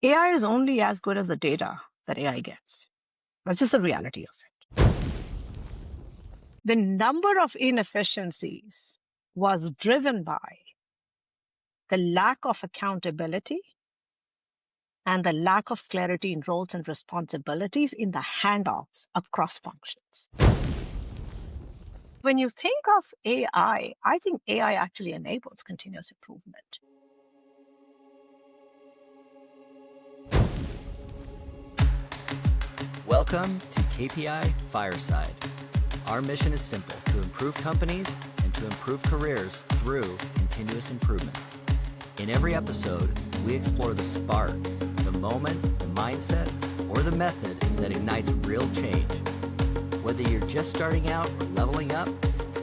AI is only as good as the data that AI gets. That's just the reality of it. The number of inefficiencies was driven by the lack of accountability and the lack of clarity in roles and responsibilities in the handoffs across functions. When you think of AI, I think AI actually enables continuous improvement. Welcome to KPI Fireside. Our mission is simple: to improve companies and to improve careers through continuous improvement. In every episode, we explore the spark, the moment, the mindset, or the method that ignites real change. Whether you're just starting out or leveling up,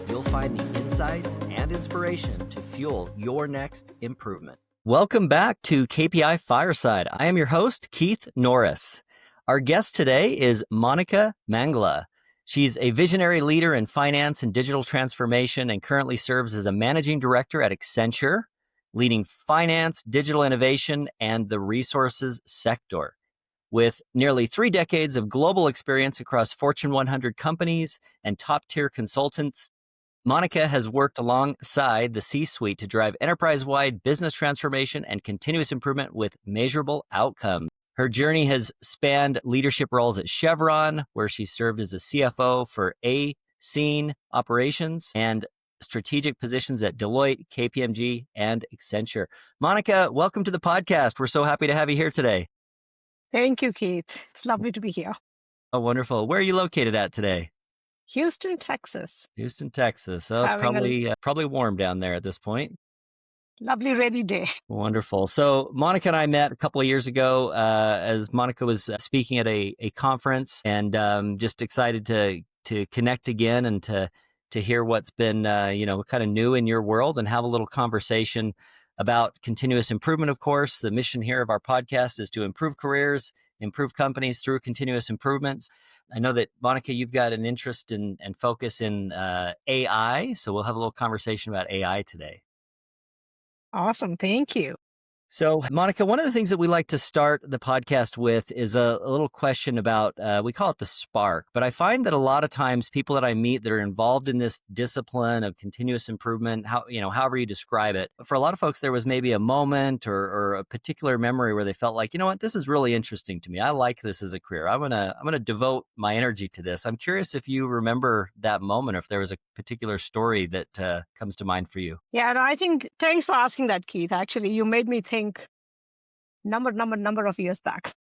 you'll find the insights and inspiration to fuel your next improvement. Welcome back to KPI Fireside. I am your host, Keith Norris. Our guest today is Monika Mangla. She's a visionary leader in finance and digital transformation and currently serves as a managing director at Accenture, leading finance, digital innovation, and the resources sector. With nearly 3 decades of global experience across Fortune 100 companies and top-tier consultants, Monika has worked alongside the C-suite to drive enterprise-wide business transformation and continuous improvement with measurable outcomes. Her journey has spanned leadership roles at Chevron, where she served as a CFO for scene operations, and strategic positions at Deloitte, KPMG, and Accenture. Monika, welcome to the podcast. We're so happy to have you here today. Thank you, Keith. It's lovely to be here. Oh, wonderful. Where are you located at today? Houston, Texas. Houston, Texas. Oh, it's probably warm down there at this point. Lovely rainy day. Wonderful. So Monika and I met a couple of years ago as Monika was speaking at a conference, and just excited to connect again and to hear what's been kind of new in your world and have a little conversation about continuous improvement. Of course, the mission here of our podcast is to improve careers, improve companies through continuous improvements. I know that, Monika, you've got an interest in and focus in AI, so we'll have a little conversation about AI today. Awesome. Thank you. So, Monika, one of the things that we like to start the podcast with is a little question about, we call it the spark, but I find that a lot of times people that I meet that are involved in this discipline of continuous improvement, however you describe it, for a lot of folks, there was maybe a moment or a particular memory where they felt like, you know what, this is really interesting to me. I like this as a career. I'm gonna devote my energy to this. I'm curious if you remember that moment, or if there was a particular story that comes to mind for you. Yeah, and I think, thanks for asking that, Keith. Actually, you made me think number of years back.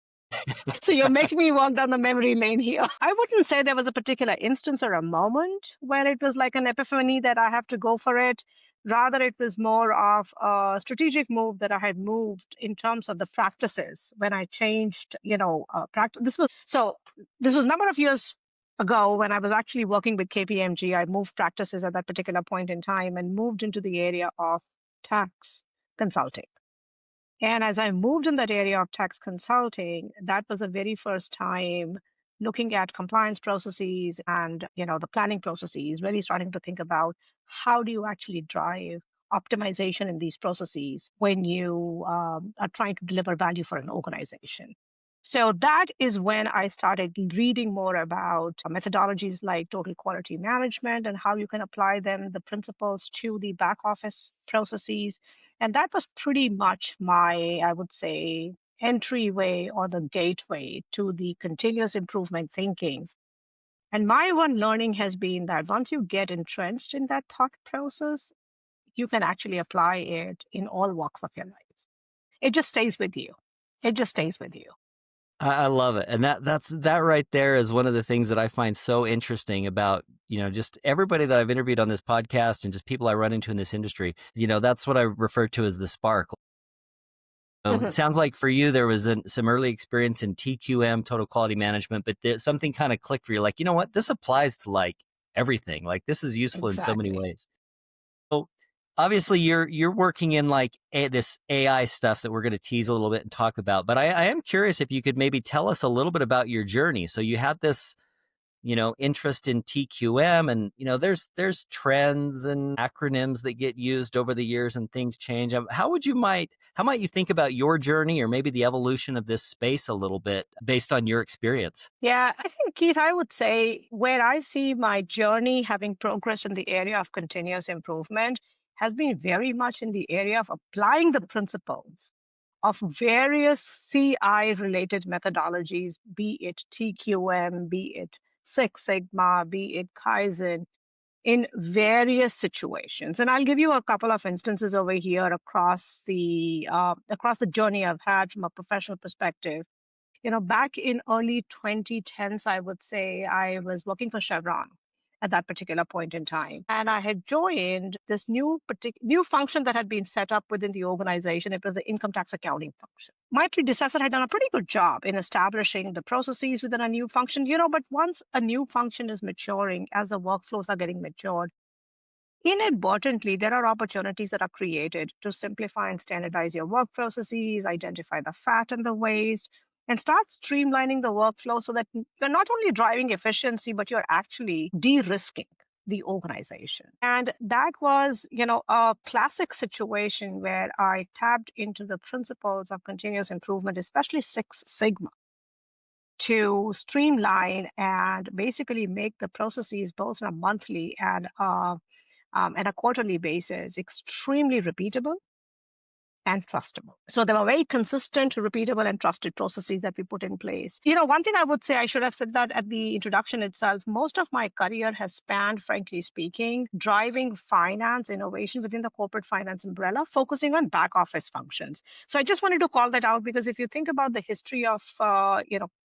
So you're making me walk down the memory lane here. I wouldn't say there was a particular instance or a moment where it was like an epiphany that I have to go for it. Rather, it was more of a strategic move that I had moved in terms of the practices when I changed, practice. This was a number of years ago when I was actually working with KPMG. I moved practices at that particular point in time and moved into the area of tax consulting. And as I moved in that area of tax consulting, that was the very first time looking at compliance processes and, the planning processes, really starting to think about how do you actually drive optimization in these processes when you are trying to deliver value for an organization. So that is when I started reading more about methodologies like total quality management and how you can apply them, the principles to the back office processes. And that was pretty much my, I would say, entryway or the gateway to the continuous improvement thinking. And my one learning has been that once you get entrenched in that thought process, you can actually apply it in all walks of your life. It just stays with you. It just stays with you. I love it. And that right there is one of the things that I find so interesting about, just everybody that I've interviewed on this podcast and just people I run into in this industry. That's what I refer to as the spark. It sounds like for you, there was some early experience in TQM, total quality management, but something kind of clicked for you. Like, you know what, this applies to like everything. Like, this is useful in so many ways. So obviously you're working in like this AI stuff that we're going to tease a little bit and talk about, but I am curious if you could maybe tell us a little bit about your journey. So you had this interest in TQM, and there's trends and acronyms that get used over the years and things change. How might you think about your journey or maybe the evolution of this space a little bit based on your experience? Yeah, I think, Keith, I would say where I see my journey having progressed in the area of continuous improvement has been very much in the area of applying the principles of various CI related methodologies, be it TQM, be it Six Sigma, be it Kaizen, in various situations. And I'll give you a couple of instances over here across the journey I've had from a professional perspective. Back in early 2010s, I would say I was working for Chevron at that particular point in time. And I had joined this new function that had been set up within the organization. It was the income tax accounting function. My predecessor had done a pretty good job in establishing the processes within a new function, but once a new function is maturing, as the workflows are getting matured, inadvertently, there are opportunities that are created to simplify and standardize your work processes, identify the fat and the waste, and start streamlining the workflow so that you're not only driving efficiency, but you're actually de-risking the organization. And that was, a classic situation where I tapped into the principles of continuous improvement, especially Six Sigma, to streamline and basically make the processes both on a monthly and a quarterly basis extremely repeatable and trustable. So they were very consistent, repeatable, and trusted processes that we put in place. One thing I would say, I should have said that at the introduction itself, most of my career has spanned, frankly speaking, driving finance innovation within the corporate finance umbrella, focusing on back office functions. So I just wanted to call that out because if you think about the history of,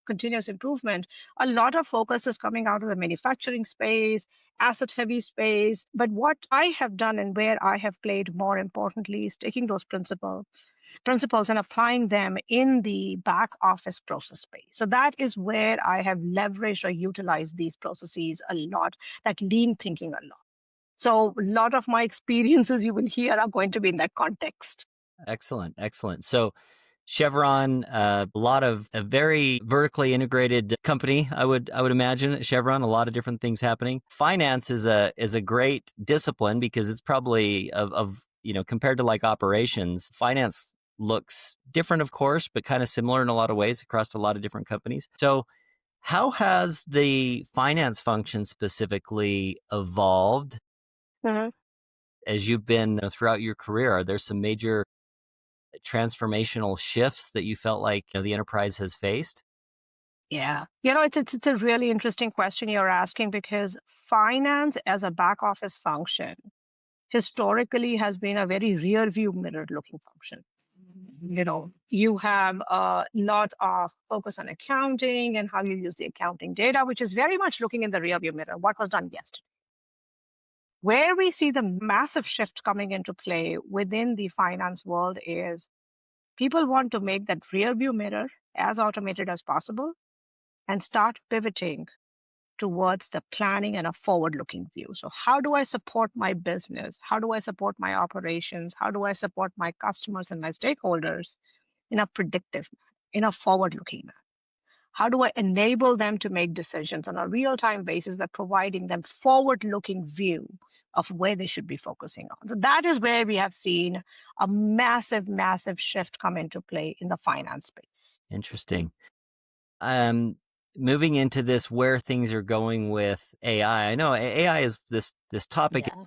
continuous improvement, a lot of focus is coming out of the manufacturing space, asset heavy space. But what I have done and where I have played more importantly is taking those principles and applying them in the back office process space. So that is where I have leveraged or utilized these processes a lot, that lean thinking a lot. So a lot of my experiences you will hear are going to be in that context. Excellent, excellent. So Chevron, a lot of a very vertically integrated company, I would imagine at Chevron, a lot of different things happening. Finance is a great discipline because it's probably of compared to like operations, finance looks different, of course, but kind of similar in a lot of ways across a lot of different companies. So how has the finance function specifically evolved as you've been throughout your career? Are there some major transformational shifts that you felt like the enterprise has faced? Yeah. It's a really interesting question you're asking because finance as a back office function historically has been a very rear view mirror looking function. You have a lot of focus on accounting and how you use the accounting data, which is very much looking in the rear view mirror, what was done yesterday. Where we see the massive shift coming into play within the finance world is people want to make that rear view mirror as automated as possible and start pivoting towards the planning and a forward looking view. So, how do I support my business? How do I support my operations? How do I support my customers and my stakeholders in a predictive manner, in a forward looking manner? How do I enable them to make decisions on a real time basis by providing them forward looking view of where they should be focusing on? So, that is where we have seen a massive, massive shift come into play in the finance space. Interesting. Moving into this, where things are going with AI. I know AI is this topic. Yeah.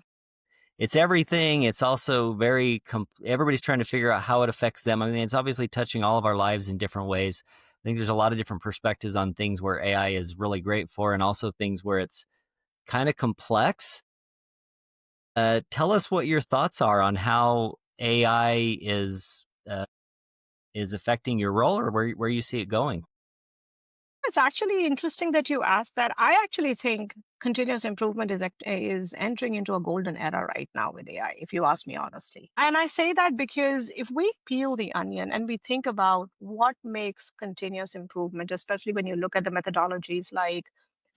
It's everything. It's also very everybody's trying to figure out how it affects them. I mean, it's obviously touching all of our lives in different ways. I think there's a lot of different perspectives on things where AI is really great for, and also things where it's kind of complex. Tell us what your thoughts are on how AI is affecting your role, or where you see it going. It's actually interesting that you asked that. I actually think continuous improvement is entering into a golden era right now with AI, if you ask me honestly. And I say that because if we peel the onion and we think about what makes continuous improvement, especially when you look at the methodologies like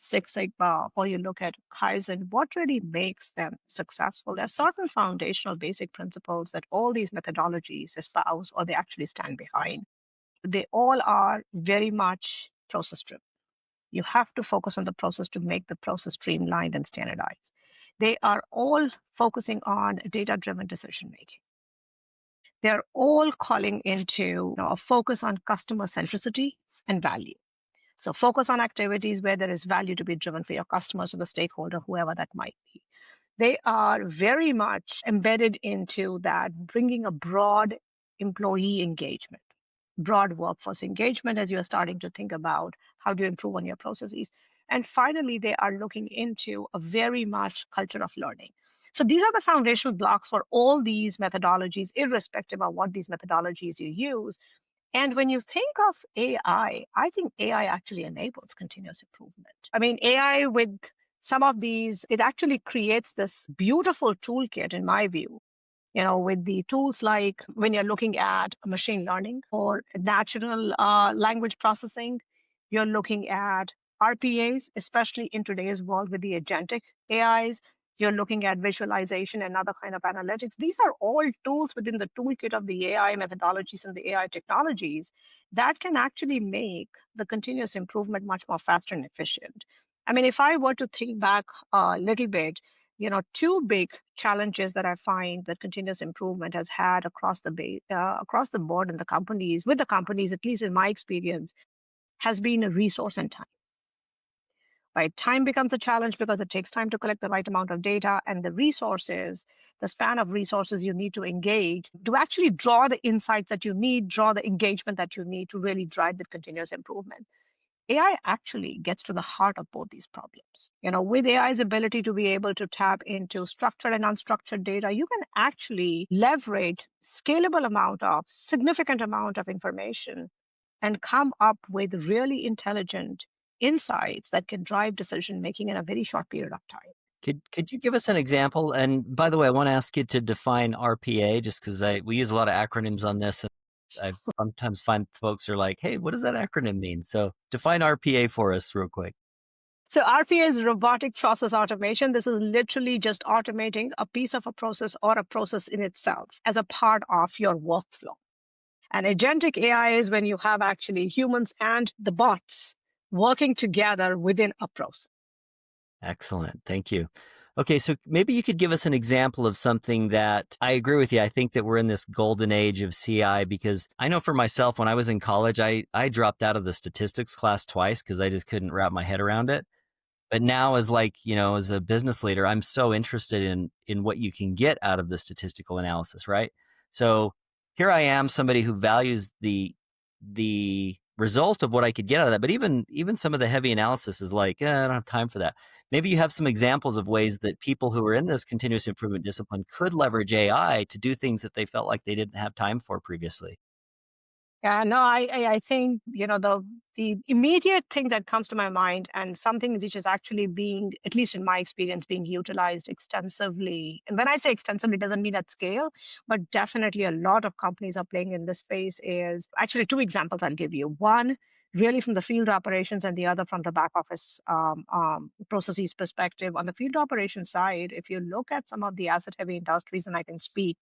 Six Sigma or you look at Kaizen, what really makes them successful? There are certain foundational basic principles that all these methodologies espouse or they actually stand behind. They all are very much process driven. You have to focus on the process to make the process streamlined and standardized. They are all focusing on data-driven decision making. They're all calling into a focus on customer centricity and value. So focus on activities where there is value to be driven for your customers or the stakeholder, whoever that might be. They are very much embedded into that, bringing a broad employee engagement, broad workforce engagement as you're starting to think about how to improve on your processes. And finally, they are looking into a very much culture of learning. So these are the foundational blocks for all these methodologies, irrespective of what these methodologies you use. And when you think of I think AI actually enables continuous improvement. I mean, AI with some of these, it actually creates this beautiful toolkit, in my view, with the tools like when you're looking at machine learning or natural language processing, you're looking at RPAs, especially in today's world with the agentic AIs. You're looking at visualization and other kind of analytics. These are all tools within the toolkit of the AI methodologies and the AI technologies that can actually make the continuous improvement much more faster and efficient. I mean, if I were to think back a little bit, two big challenges that I find that continuous improvement has had across the board in the companies, with the companies, at least in my experience, has been a resource and time. Right, time becomes a challenge because it takes time to collect the right amount of data, and the resources, the span of resources you need to engage to actually draw the insights that you need, draw the engagement that you need to really drive the continuous improvement. AI actually gets to the heart of both these problems. With AI's ability to be able to tap into structured and unstructured data, you can actually leverage significant amount of information and come up with really intelligent insights that can drive decision making in a very short period of time. Could you give us an example? And by the way, I want to ask you to define RPA, just because we use a lot of acronyms on this, and I sometimes find folks are like, "Hey, what does that acronym mean?" So define RPA for us real quick. So RPA is robotic process automation. This is literally just automating a piece of a process or a process in itself as a part of your workflow. And agentic AI is when you have actually humans and the bots working together within a process. Excellent. Thank you. Okay, so maybe you could give us an example of something that I agree with you. I think that we're in this golden age of CI, because I know for myself, when I was in college, I dropped out of the statistics class twice because I just couldn't wrap my head around it. But now as as a business leader, I'm so interested in what you can get out of the statistical analysis, right? So here I am, somebody who values the result of what I could get out of that. But even some of the heavy analysis is like, I don't have time for that. Maybe you have some examples of ways that people who are in this continuous improvement discipline could leverage AI to do things that they felt like they didn't have time for previously. Yeah, no, I think, the immediate thing that comes to my mind, and something which is actually being, at least in my experience, being utilized extensively. And when I say extensively, it doesn't mean at scale, but definitely a lot of companies are playing in this space, is actually two examples I'll give you. One, really from the field operations, and the other from the back office processes perspective. On the field operations side, if you look at some of the asset heavy industries, and I can speak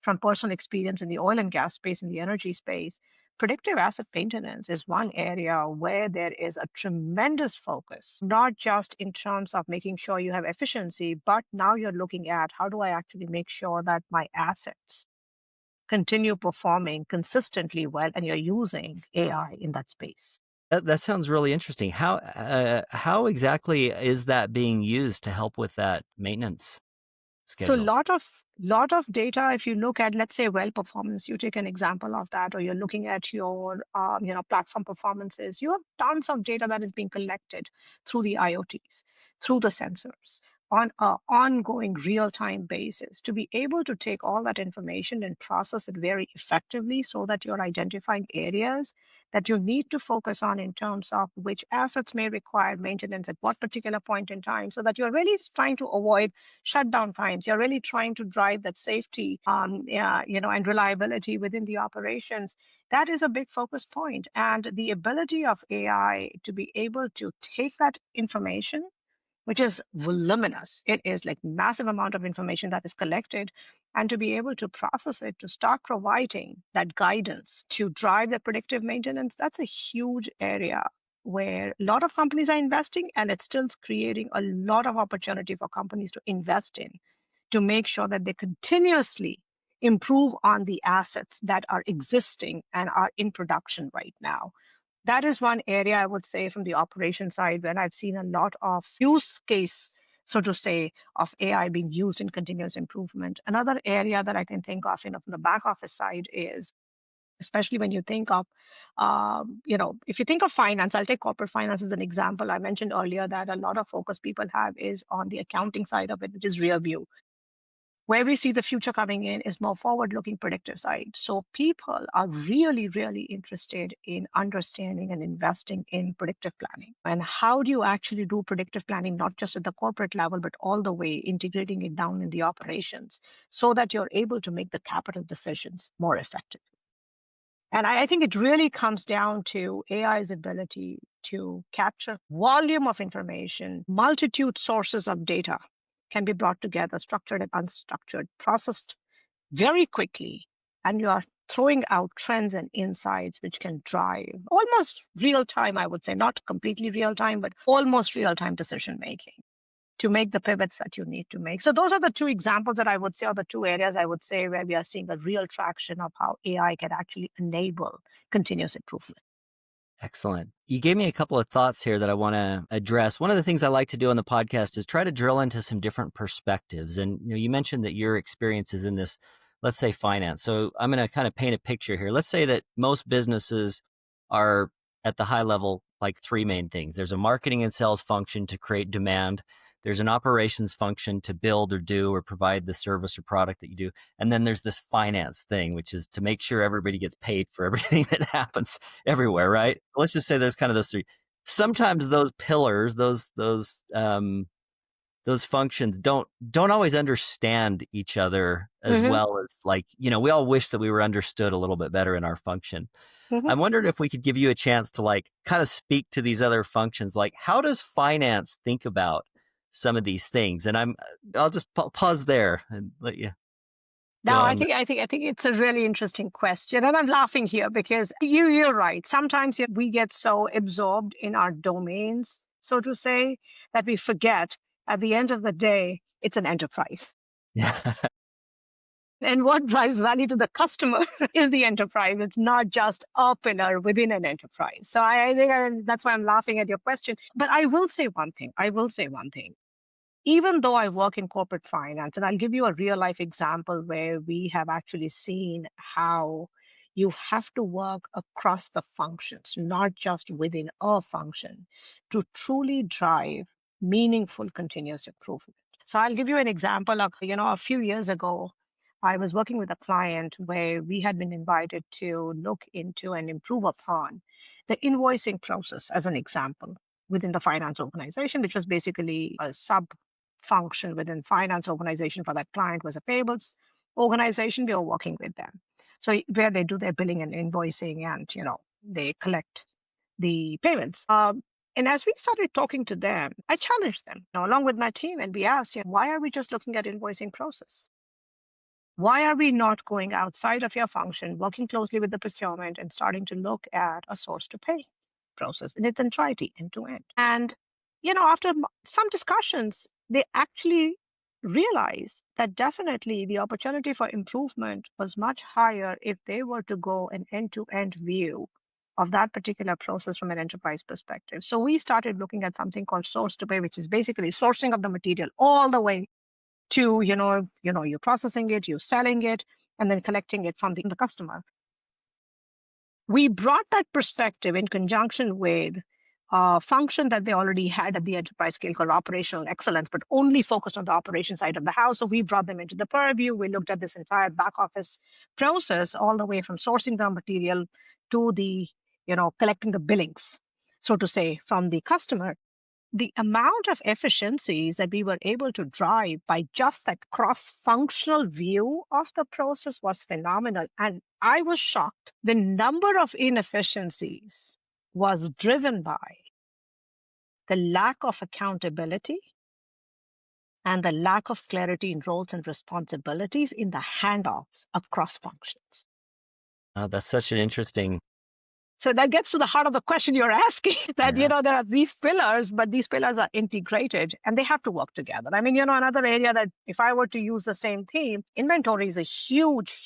from personal experience in the oil and gas space, in the energy space, predictive asset maintenance is one area where there is a tremendous focus, not just in terms of making sure you have efficiency, but now you're looking at how do I actually make sure that my assets continue performing consistently well, and you're using AI in that space. That sounds really interesting. How exactly is that being used to help with that maintenance So schedules? lot of data. If you look at, let's say, well performance, you take an example of that, or you're looking at your platform performances. You have tons of data that is being collected through the IoTs, through the sensors, on an ongoing real-time basis, to be able to take all that information and process it very effectively, so that you're identifying areas that you need to focus on in terms of which assets may require maintenance at what particular point in time, so that you're really trying to avoid shutdown times. You're really trying to drive that safety, yeah, and reliability within the operations. That is a big focus point. And the ability of AI to be able to take that information, which is voluminous, it is like massive amount of information that is collected, and to be able to process it, to start providing that guidance to drive the predictive maintenance, that's a huge area where a lot of companies are investing, and it's still creating a lot of opportunity for companies to invest in to make sure that they continuously improve on the assets that are existing and are in production right now. That is one area I would say from the operation side when I've seen a lot of use case, so to say, of AI being used in continuous improvement. Another area that I can think of, from the back office side is, especially when you think of, if you think of finance, I'll take corporate finance as an example. I mentioned earlier that a lot of focus people have is on the accounting side of it, which is rear view. Where we see the future coming in is more forward-looking predictive side. So people are really, really interested in understanding and investing in predictive planning. And how do you actually do predictive planning, not just at the corporate level, but all the way integrating it down in the operations so that you're able to make the capital decisions more effective. And I think it really comes down to AI's ability to capture volume of information, multitude sources of data can be brought together, structured and unstructured, processed very quickly, and you are throwing out trends and insights which can drive almost real time, I would say, not completely real time, but almost real time decision making to make the pivots that you need to make. So those are the two examples that I would say, or the two areas I would say where we are seeing a real traction of how AI can actually enable continuous improvement. Excellent. You gave me a couple of thoughts here that I want to address. One of the things I like to do on the podcast is try to drill into some different perspectives. And you mentioned that your experience is in this, let's say, finance. So I'm going to kind of paint a picture here. Let's say that most businesses are at the high level, like three main things. There's a marketing and sales function to create demand. There's an operations function to build or do or provide the service or product that you do. And then there's this finance thing, which is to make sure everybody gets paid for everything that happens everywhere, right? Let's just say there's kind of those three. Sometimes those pillars, those functions don't always understand each other as well as, like, we all wish that we were understood a little bit better in our function. I'm wondering if we could give you a chance to, like, kind of speak to these other functions. Like, how does finance think about some of these things? And I'll just pause there and let you go No, I on. think it's a really interesting question, and I'm laughing here because you're right. Sometimes we get so absorbed in our domains, so to say, that we forget at the end of the day it's an enterprise. Yeah. And what drives value to the customer is the enterprise. It's not just a pillar within an enterprise. So I think that's why I'm laughing at your question. But I will say one thing. Even though I work in corporate finance, and I'll give you a real life example where we have actually seen how you have to work across the functions, not just within a function, to truly drive meaningful continuous improvement. So I'll give you an example of, a few years ago, I was working with a client where we had been invited to look into and improve upon the invoicing process, as an example, within the finance organization, which was basically a sub function within finance organization for that client was a payables organization. We were working with them. So where they do their billing and invoicing and, they collect the payments. And as we started talking to them, I challenged them, along with my team, and we asked, why are we just looking at invoicing process? Why are we not going outside of your function, working closely with the procurement and starting to look at a source to pay process in its entirety, end to end? And, after some discussions, they actually realized that definitely the opportunity for improvement was much higher if they were to go an end to end view of that particular process from an enterprise perspective. So we started looking at something called source to pay, which is basically sourcing of the material all the way to, you're processing it, you're selling it, and then collecting it from the customer. We brought that perspective in conjunction with a function that they already had at the enterprise scale called operational excellence, but only focused on the operation side of the house. So we brought them into the purview. We looked at this entire back office process all the way from sourcing the material to the, collecting the billings, so to say, from the customer. The amount of efficiencies that we were able to drive by just that cross-functional view of the process was phenomenal. And I was shocked. The number of inefficiencies was driven by the lack of accountability and the lack of clarity in roles and responsibilities in the handoffs across functions. That's such an interesting So that gets to the heart of the question you're asking, that, there are these pillars, but these pillars are integrated and they have to work together. I mean, another area that if I were to use the same theme, inventory is a huge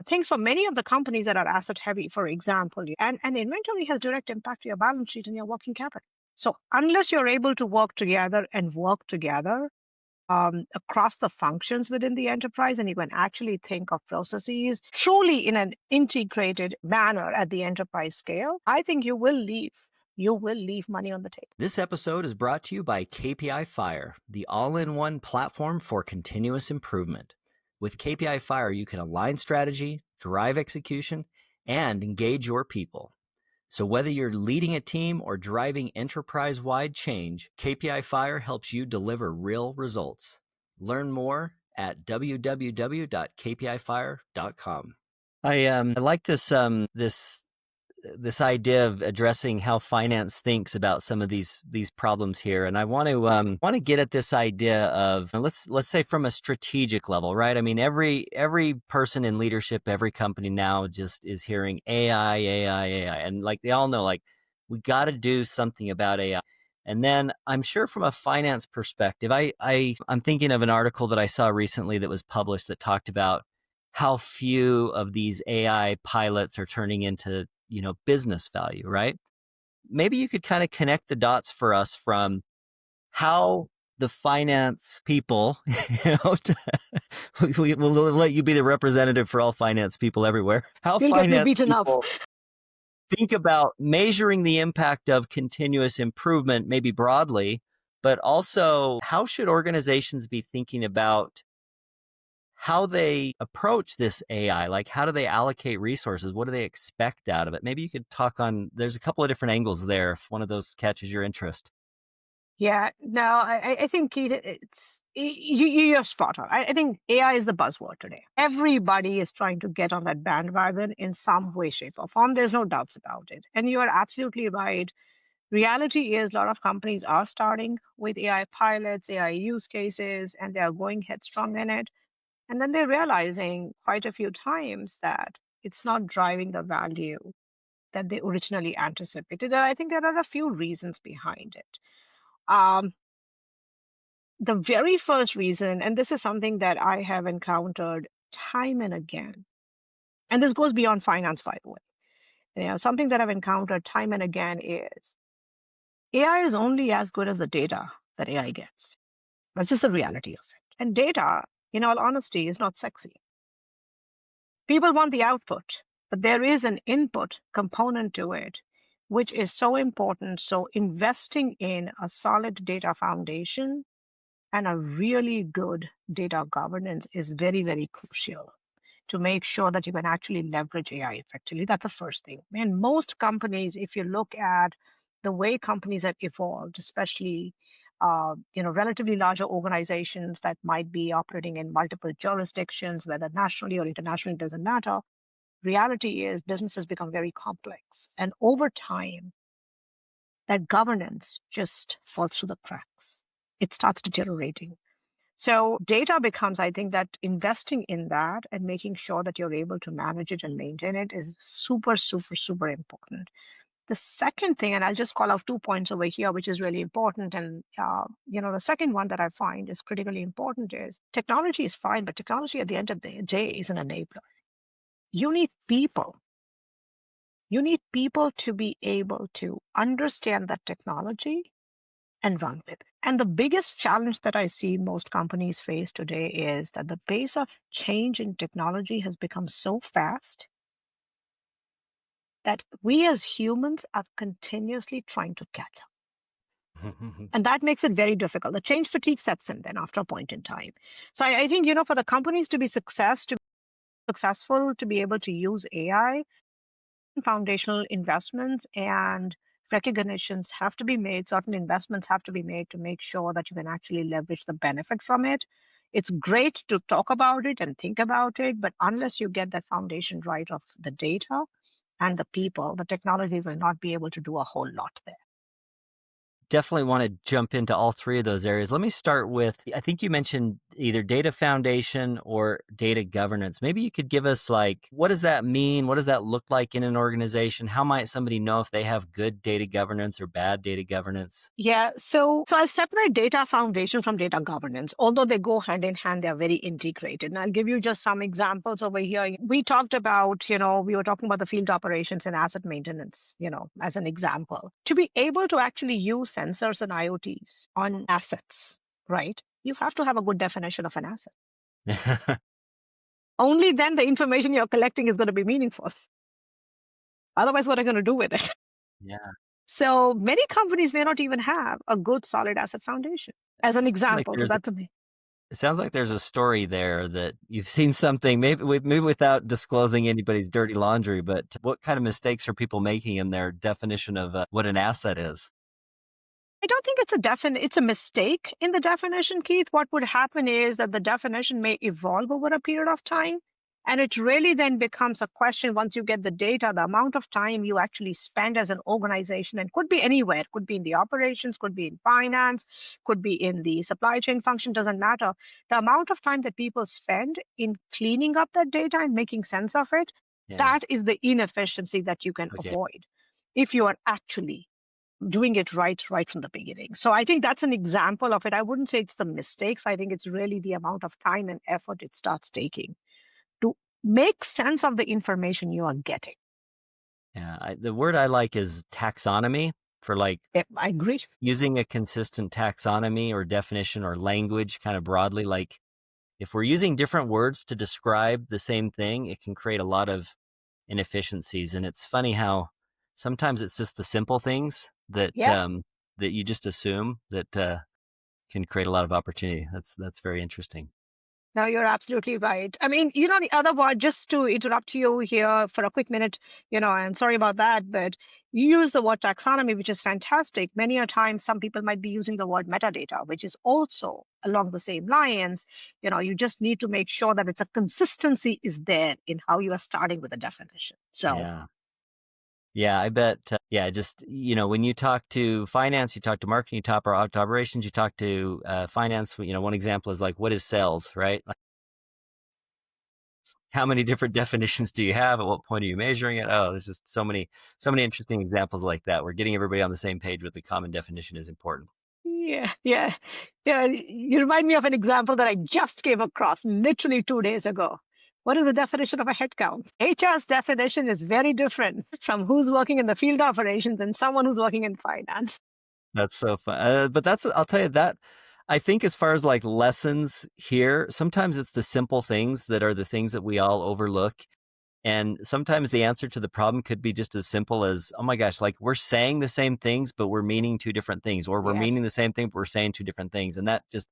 things for many of the companies that are asset heavy, for example. And inventory has direct impact to your balance sheet and your working capital. So unless you're able to work together across the functions within the enterprise, and you can actually think of processes truly in an integrated manner at the enterprise scale, I think you will leave money on the table. This episode is brought to you by KPI Fire, the all-in-one platform for continuous improvement. With KPI Fire, you can align strategy, drive execution, and engage your people. So whether you're leading a team or driving enterprise-wide change, KPI Fire helps you deliver real results. Learn more at www.kpifire.com. I like this idea of addressing how finance thinks about some of these problems here, and I want to get at this idea of, let's say, from a strategic level, right? I mean, every person in leadership, every company now just is hearing AI, and like they all know, like, we got to do something about AI. And then I'm sure from a finance perspective, I'm thinking of an article that I saw recently that was published that talked about how few of these AI pilots are turning into business value, right? Maybe you could kind of connect the dots for us from how the finance people, we'll let you be the representative for all finance people everywhere. How You'll get me finance beaten up. people think about measuring the impact of continuous improvement, maybe broadly, but also how should organizations be thinking about how they approach this AI? Like, how do they allocate resources? What do they expect out of it? Maybe you could talk on, there's a couple of different angles there if one of those catches your interest. Yeah, no, I think you're spot on. I think AI is the buzzword today. Everybody is trying to get on that bandwagon in some way, shape, or form. There's no doubts about it. And you are absolutely right. Reality is a lot of companies are starting with AI pilots, AI use cases, and they are going headstrong in it. And then they're realizing quite a few times that it's not driving the value that they originally anticipated. And I think there are a few reasons behind it. The very first reason, and this is something that I have encountered time and again, and this goes beyond finance, by the way. Something that I've encountered time and again is AI is only as good as the data that AI gets. That's just the reality of it. And data, in all honesty, is not sexy. People want the output, but there is an input component to it, which is so important. So investing in a solid data foundation and a really good data governance is very, very crucial to make sure that you can actually leverage AI effectively. That's the first thing. And most companies, if you look at the way companies have evolved, especially relatively larger organizations that might be operating in multiple jurisdictions, whether nationally or internationally, doesn't matter. Reality is businesses become very complex. And over time, that governance just falls through the cracks. It starts deteriorating. So data becomes, I think, that investing in that and making sure that you're able to manage it and maintain it is super, super, super important. The second thing, and I'll just call out 2 points over here, which is really important. And, the second one that I find is critically important is technology is fine, but technology at the end of the day is an enabler. You need people. You need people to be able to understand that technology and run with it. And the biggest challenge that I see most companies face today is that the pace of change in technology has become so fast that we as humans are continuously trying to catch up. And that makes it very difficult. The change fatigue sets in then after a point in time. So I think, for the companies to be successful, to be able to use AI, foundational investments and recognitions have to be made, certain investments have to be made to make sure that you can actually leverage the benefit from it. It's great to talk about it and think about it, but unless you get that foundation right of the data and the people, the technology will not be able to do a whole lot there. Definitely want to jump into all three of those areas. Let me start with, I think you mentioned either data foundation or data governance. Maybe you could give us like, what does that mean? What does that look like in an organization? How might somebody know if they have good data governance or bad data governance? Yeah, so I'll separate data foundation from data governance. Although they go hand in hand, they're very integrated. And I'll give you just some examples over here. We talked about, we were talking about the field operations and asset maintenance, as an example. To be able to actually use sensors and IoTs on assets, right? You have to have a good definition of an asset. Only then the information you're collecting is going to be meaningful. Otherwise, what are you going to do with it? Yeah. So many companies may not even have a good solid asset foundation, as an Like example. So that's a it sounds like there's a story there that you've seen something, maybe without disclosing anybody's dirty laundry, but what kind of mistakes are people making in their definition of what an asset is? I don't think it's a mistake in the definition, Keith. What would happen is that the definition may evolve over a period of time. And it really then becomes a question once you get the data, the amount of time you actually spend as an organization, and could be anywhere, could be in the operations, could be in finance, could be in the supply chain function, doesn't matter. The amount of time that people spend in cleaning up that data and making sense of it, Yeah. that is the inefficiency that you can Okay. avoid if you are actually doing it right from the beginning. So I think that's an example of it. I wouldn't say it's the mistakes. I think it's really the amount of time and effort it starts taking to make sense of the information you are getting. Yeah. The word I like is taxonomy, for like Yep, I agree. using a consistent taxonomy or definition or language kind of broadly. Like if we're using different words to describe the same thing, it can create a lot of inefficiencies. And it's funny how sometimes it's just the simple things that Yeah. that you just assume that can create a lot of opportunity. That's very interesting. No, you're absolutely right. I mean, the other one, just to interrupt you here for a quick minute, I'm sorry about that, but you use the word taxonomy, which is fantastic. Many a times, some people might be using the word metadata, which is also along the same lines. You just need to make sure that it's a consistency is there in how you are starting with a definition. So, Yeah. Yeah, I bet. Yeah, just, when you talk to finance, you talk to marketing, you talk to operations, you talk to finance. One example is like, what is sales, right? Like, how many different definitions do you have? At what point are you measuring it? Oh, there's just so many interesting examples like that. Where getting everybody on the same page with the common definition is important. yeah, yeah, yeah. You remind me of an example that I just came across literally 2 days ago. What is the definition of a headcount? HR's definition is very different from who's working in the field operations and someone who's working in finance. That's so fun. But I'll tell you that I think as far as like lessons here, sometimes it's the simple things that are the things that we all overlook. And sometimes the answer to the problem could be just as simple as, oh my gosh, like we're saying the same things, but we're meaning two different things, or we're Yes, meaning the same thing, but we're saying two different things. And that just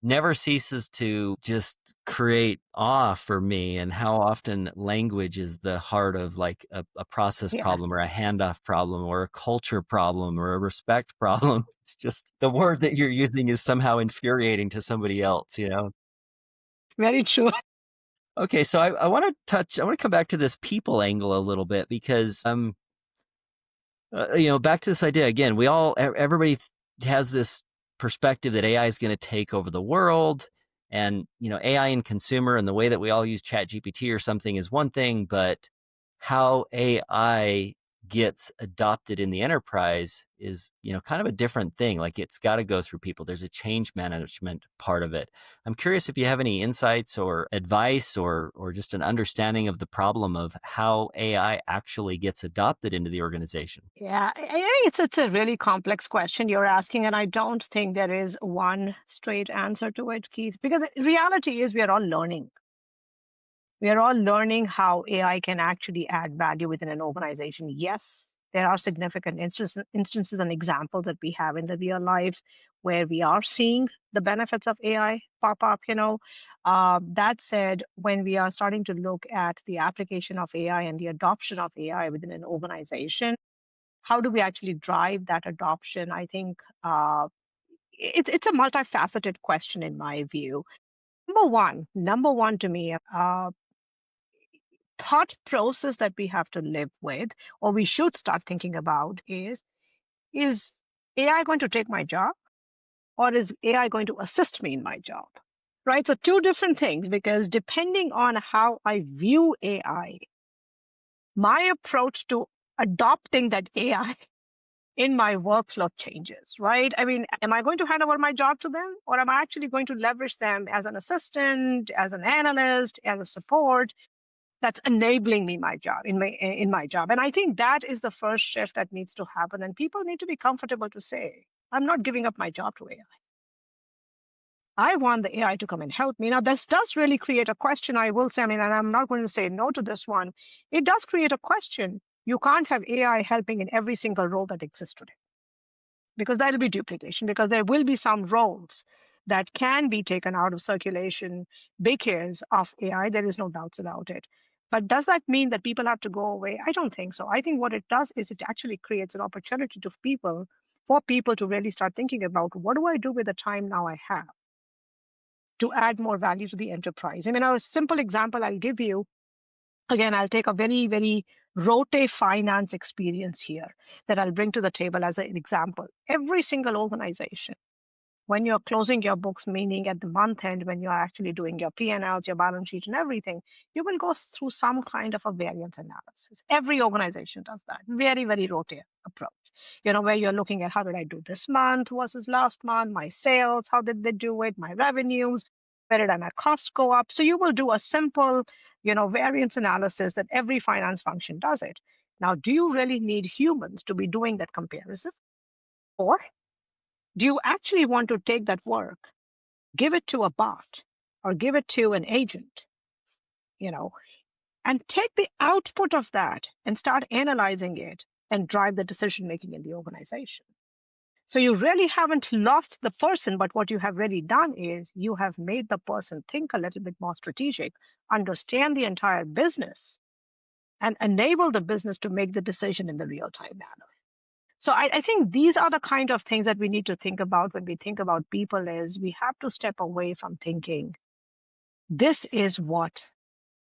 never ceases to just create awe for me, and how often language is the heart of like a process yeah, problem or a handoff problem or a culture problem or a respect problem. It's just the word that you're using is somehow infuriating to somebody else. very true. Okay, so I want to come back to this people angle a little bit, because back to this idea again. Everybody has this perspective that AI is going to take over the world, and AI and consumer and the way that we all use Chat GPT or something is one thing, but how AI gets adopted in the enterprise is kind of a different thing. Like it's got to go through people. There's a change management part of it. I'm curious if you have any insights or advice or just an understanding of the problem of how AI actually gets adopted into the organization. Yeah, I think it's a really complex question you're asking, and I don't think there is one straight answer to it, Keith, because the reality is we are all learning. We are all learning how AI can actually add value within an organization. Yes, there are significant instances and examples that we have in the real life where we are seeing the benefits of AI pop up. That said, when we are starting to look at the application of AI and the adoption of AI within an organization, how do we actually drive that adoption? I think it's a multifaceted question in my view. Number one to me, thought process that we have to live with, or we should start thinking about is AI going to take my job, or is AI going to assist me in my job? right? So two different things, because depending on how I view AI, my approach to adopting that AI in my workflow changes, right? I mean, am I going to hand over my job to them, or am I actually going to leverage them as an assistant, as an analyst, as a support that's enabling me my job in my job? And I think that is the first shift that needs to happen, and people need to be comfortable to say, I'm not giving up my job to AI. I want the AI to come and help me. Now, this does really create a question, I will say, I mean, and I'm not going to say no to this one. It does create a question. You can't have AI helping in every single role that exists today, because that'll be duplication, because there will be some roles that can be taken out of circulation because of AI. There is no doubts about it. But does that mean that people have to go away? I don't think so. I think what it does is it actually creates an opportunity to people, for people to really start thinking about, what do I do with the time now I have to add more value to the enterprise? I mean, a simple example I'll give you. Again, I'll take a very, very rote finance experience here that I'll bring to the table as an example. Every single organization, when you're closing your books, meaning at the month end, when you're actually doing your P&Ls, your balance sheet and everything, you will go through some kind of a variance analysis. Every organization does that. Very, very rote approach. Where you're looking at, how did I do this month versus last month, my sales, how did they do it, my revenues, where did my costs go up? So you will do a simple, variance analysis that every finance function does it. Now, do you really need humans to be doing that comparison? Or do you actually want to take that work, give it to a bot or give it to an agent, and take the output of that and start analyzing it and drive the decision making in the organization? So you really haven't lost the person, but what you have really done is you have made the person think a little bit more strategic, understand the entire business, and enable the business to make the decision in the real time manner. So I think these are the kind of things that we need to think about when we think about people. Is we have to step away from thinking, this is what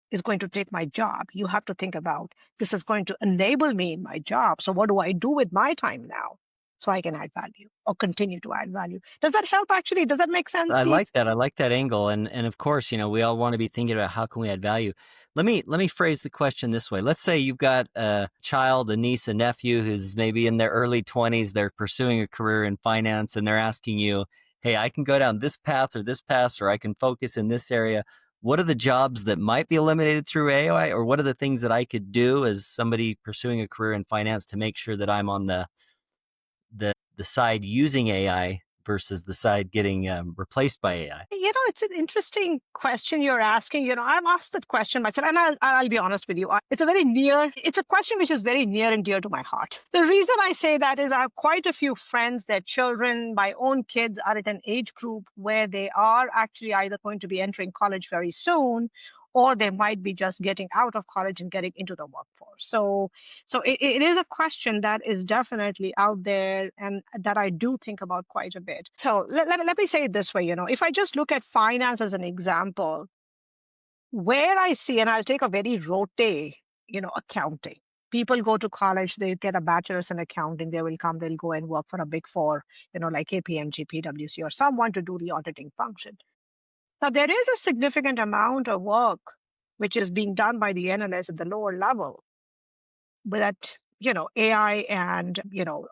is going to take my job. You have to think about, this is going to enable me in my job. So what do I do with my time now so I can add value or continue to add value? Does that help actually? Does that make sense, I Keith? like that. I like that angle. And of course, we all want to be thinking about how can we add value. Let me phrase the question this way. Let's say you've got a child, a niece, a nephew who's maybe in their early 20s. They're pursuing a career in finance and they're asking you, hey, I can go down this path, or I can focus in this area. What are the jobs that might be eliminated through AI, or what are the things that I could do as somebody pursuing a career in finance to make sure that I'm on the side using AI versus the side getting replaced by AI? It's an interesting question you're asking. I've asked that question myself, and I'll be honest with you. It's a question which is very near and dear to my heart. The reason I say that is I have quite a few friends, their children, my own kids are at an age group where they are actually either going to be entering college very soon, or they might be just getting out of college and getting into the workforce. So it is a question that is definitely out there and that I do think about quite a bit. So let me say it this way, if I just look at finance as an example, where I see, and I'll take a very rote, accounting. People go to college, they get a bachelor's in accounting, they'll go and work for a big four, like KPMG, PwC, or someone to do the auditing function. Now, there is a significant amount of work which is being done by the analysts at the lower level that, AI and,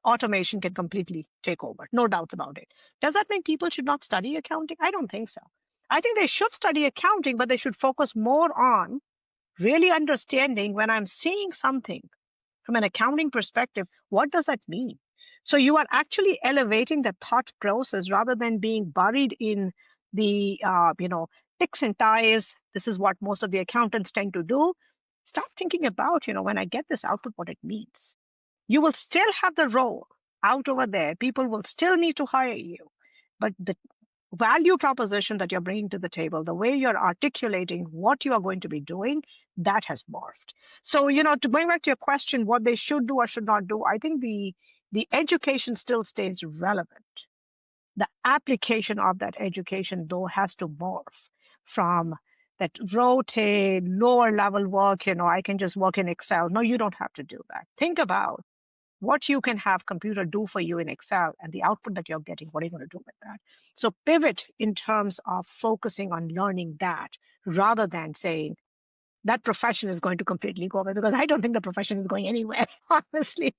automation can completely take over. No doubts about it. Does that mean people should not study accounting? I don't think so. I think they should study accounting, but they should focus more on really understanding, when I'm seeing something from an accounting perspective, what does that mean? So you are actually elevating the thought process rather than being buried in the, ticks and ties. This is what most of the accountants tend to do. Start thinking about, when I get this output, what it means. You will still have the role out over there. People will still need to hire you. But the value proposition that you're bringing to the table, the way you're articulating what you are going to be doing, that has morphed. So, to going back to your question, what they should do or should not do, I think the education still stays relevant. The application of that education, though, has to morph from that rote, lower level work. I can just work in Excel. No, you don't have to do that. Think about what you can have computer do for you in Excel and the output that you're getting, what are you going to do with that? So pivot in terms of focusing on learning that rather than saying that profession is going to completely go away, because I don't think the profession is going anywhere, honestly.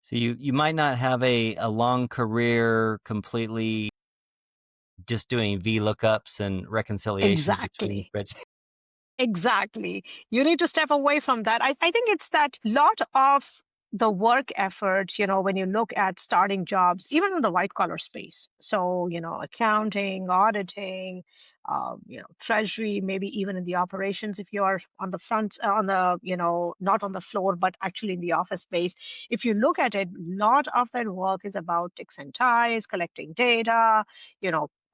So you might not have a long career completely just doing VLOOKUPs and reconciliations between Exactly. spreadsheets. Exactly. You need to step away from that. I think it's that lot of the work effort, when you look at starting jobs, even in the white collar space. So, accounting, auditing, treasury, maybe even in the operations, if you're on the front, on the, not on the floor, but actually in the office space. If you look at it, a lot of that work is about ticks and ties, collecting data,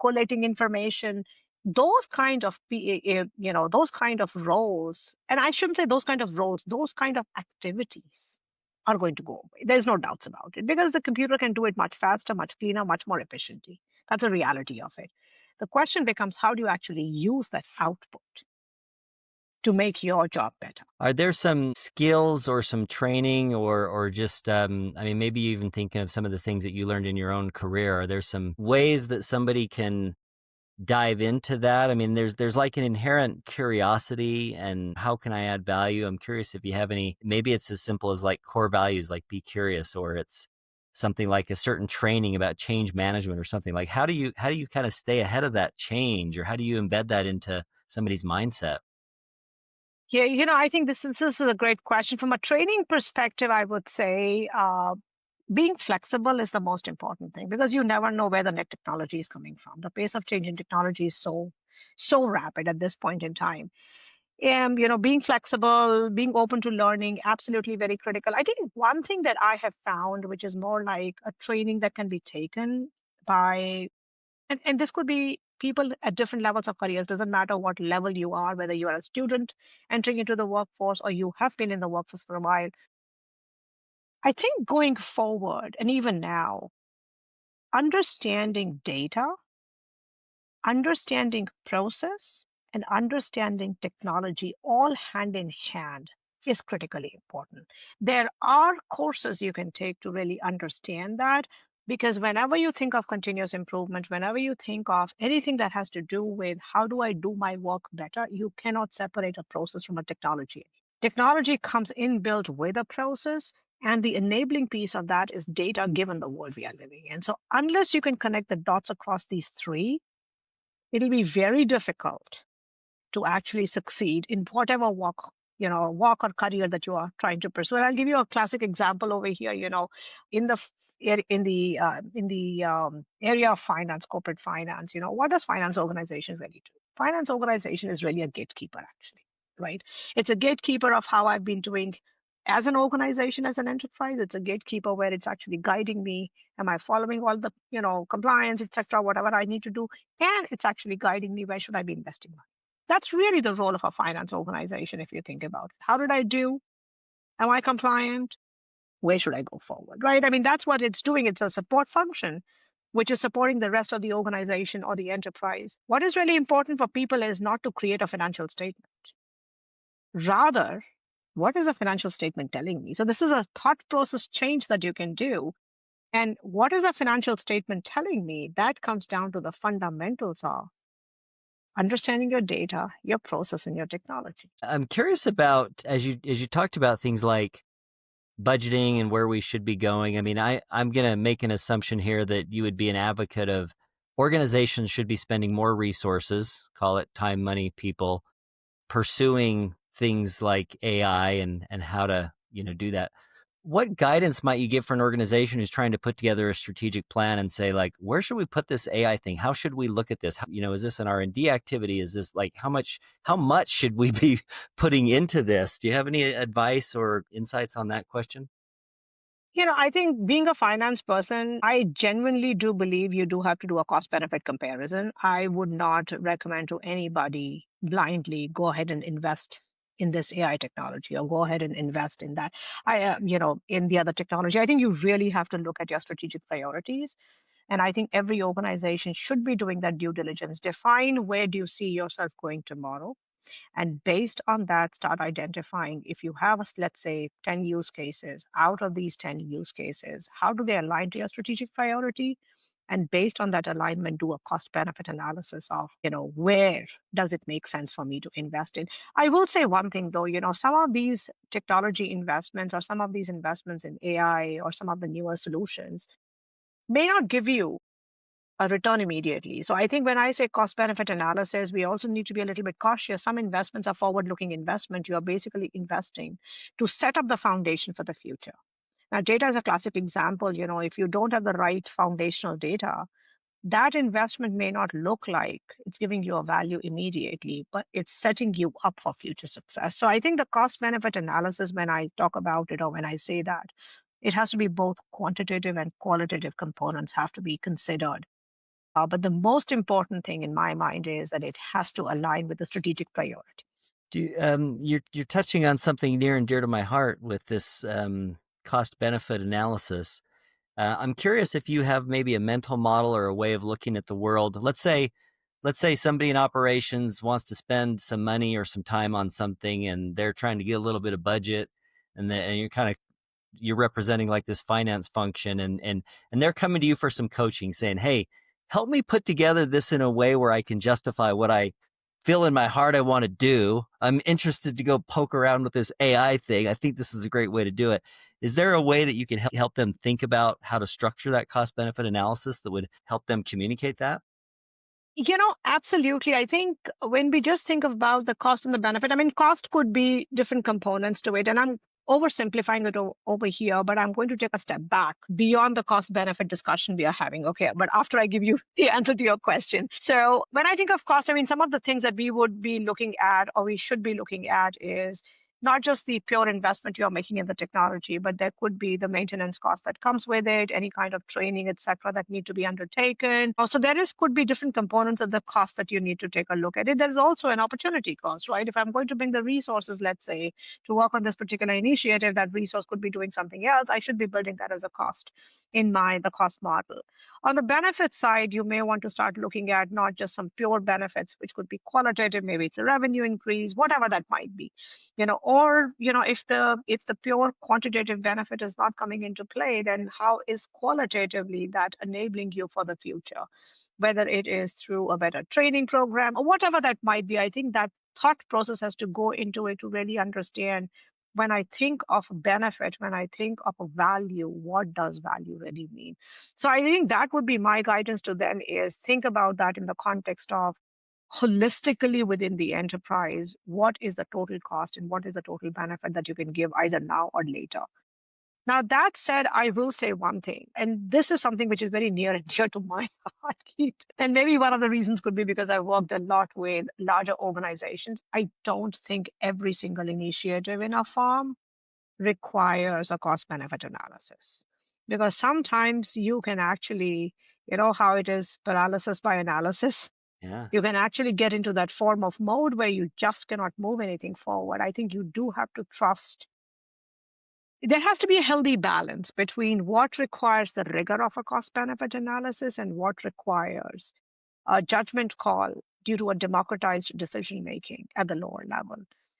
collating information. Those kind of those kind of roles, and I shouldn't say those kind of roles, those kind of activities are going to go away. There's no doubts about it, because the computer can do it much faster, much cleaner, much more efficiently. That's a reality of it. The question becomes, how do you actually use that output to make your job better? Are there some skills or some training or just, I mean, maybe even thinking of some of the things that you learned in your own career, are there some ways that somebody can dive into that? I mean, there's like an inherent curiosity and how can I add value? I'm curious if you have any, maybe it's as simple as like core values, like be curious, or it's something like a certain training about change management or something. Like how do you kind of stay ahead of that change, or how do you embed that into somebody's mindset? Yeah, I think this is a great question. From a training perspective, I would say being flexible is the most important thing, because you never know where the next technology is coming from. The pace of change in technology is so rapid at this point in time. Being flexible, being open to learning, absolutely very critical. I think one thing that I have found, which is more like a training that can be taken by, and this could be people at different levels of careers, doesn't matter what level you are, whether you are a student entering into the workforce or you have been in the workforce for a while. I think going forward, and even now, understanding data, understanding process, and understanding technology all hand in hand is critically important. There are courses you can take to really understand that, because whenever you think of continuous improvement, whenever you think of anything that has to do with how do I do my work better, you cannot separate a process from a technology. Technology comes inbuilt with a process, and the enabling piece of that is data, given the world we are living in. So unless you can connect the dots across these three, it'll be very difficult to actually succeed in whatever walk or career that you are trying to pursue. And I'll give you a classic example over here. In the area of finance, corporate finance. What does finance organization really do? Finance organization is really a gatekeeper, actually, right? It's a gatekeeper of how I've been doing as an organization, as an enterprise. It's a gatekeeper where it's actually guiding me. Am I following all the compliance, etc., whatever I need to do? And it's actually guiding me, where should I be investing money? That's really the role of a finance organization, if you think about it. How did I do? Am I compliant? Where should I go forward? Right? I mean, that's what it's doing. It's a support function, which is supporting the rest of the organization or the enterprise. What is really important for people is not to create a financial statement. Rather, what is a financial statement telling me? So this is a thought process change that you can do. And what is a financial statement telling me? That comes down to the fundamentals of understanding your data, your process, and your technology. I'm curious about, as you talked about things like budgeting and where we should be going. I mean, I'm going to make an assumption here that you would be an advocate of organizations should be spending more resources, call it time, money, people, pursuing things like AI and how to, do that. What guidance might you give for an organization who's trying to put together a strategic plan and say, like, where should we put this AI thing? How should we look at this? Is this an R&D activity? Is this like, how much should we be putting into this? Do you have any advice or insights on that question? I think being a finance person, I genuinely do believe you do have to do a cost benefit comparison. I would not recommend to anybody blindly go ahead and invest in this AI technology or go ahead and invest in that. In the other technology. I think you really have to look at your strategic priorities. And I think every organization should be doing that due diligence. Define where do you see yourself going tomorrow. And based on that, start identifying if you have, let's say, 10 use cases. Out of these 10 use cases, how do they align to your strategic priority? And based on that alignment, do a cost benefit analysis of, where does it make sense for me to invest in. I will say one thing though, some of these technology investments or some of these investments in AI or some of the newer solutions may not give you a return immediately. So I think when I say cost benefit analysis, we also need to be a little bit cautious. Some investments are forward looking investment. You are basically investing to set up the foundation for the future. Now, data is a classic example. If you don't have the right foundational data, that investment may not look like it's giving you a value immediately, but it's setting you up for future success. So I think the cost benefit analysis, when I talk about it or when I say that, it has to be both quantitative and qualitative components have to be considered. But the most important thing in my mind is that it has to align with the strategic priorities. You're touching on something near and dear to my heart with this cost benefit analysis. I'm curious if you have maybe a mental model or a way of looking at the world. Let's say somebody in operations wants to spend some money or some time on something, and they're trying to get a little bit of budget, and you're representing like this finance function, and they're coming to you for some coaching, saying, "Hey, help me put together this in a way where I can justify what I feel in my heart I want to do. I'm interested to go poke around with this AI thing. I think this is a great way to do it." Is there a way that you can help them think about how to structure that cost benefit analysis that would help them communicate that? Absolutely. I think when we just think about the cost and the benefit, I mean, cost could be different components to it. And I'm oversimplifying it over here, but I'm going to take a step back beyond the cost benefit discussion we are having. Okay. But after I give you the answer to your question. So when I think of cost, I mean, some of the things that we would be looking at or we should be looking at is not just the pure investment you're making in the technology, but there could be the maintenance cost that comes with it, any kind of training, et cetera, that need to be undertaken. Also, could be different components of the cost that you need to take a look at it. There's also an opportunity cost, right? If I'm going to bring the resources, let's say, to work on this particular initiative, that resource could be doing something else. I should be building that as a cost in the cost model. On the benefit side, you may want to start looking at not just some pure benefits, which could be qualitative, maybe it's a revenue increase, whatever that might be, or if the pure quantitative benefit is not coming into play, then how is qualitatively that enabling you for the future, whether it is through a better training program or whatever that might be. I think that thought process has to go into it to really understand, when I think of benefit, when I think of a value, what does value really mean? So I think that would be my guidance to them, is think about that in the context of holistically within the enterprise, what is the total cost and what is the total benefit that you can give either now or later. Now, that said, I will say one thing, and this is something which is very near and dear to my heart, Keith. And maybe one of the reasons could be because I've worked a lot with larger organizations. I don't think every single initiative in a firm requires a cost benefit analysis. Because sometimes you can actually, how it is, paralysis by analysis. Yeah. You can actually get into that form of mode where you just cannot move anything forward. I think you do have to trust. There has to be a healthy balance between what requires the rigor of a cost benefit analysis and what requires a judgment call due to a democratized decision making at the lower level.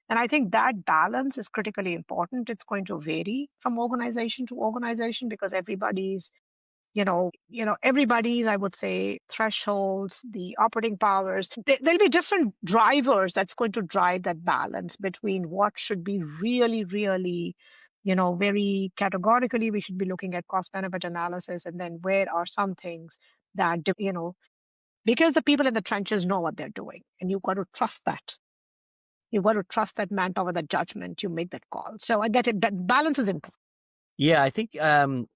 And I think that balance is critically important. It's going to vary from organization to organization because everybody's, I would say, thresholds, the operating powers, there'll be different drivers that's going to drive that balance between what should be really, really, very categorically, we should be looking at cost benefit analysis. And then where are some things that, because the people in the trenches know what they're doing, and you've got to trust that. You've got to trust that manpower, that judgment, you make that call. So that balance is important. Yeah, I think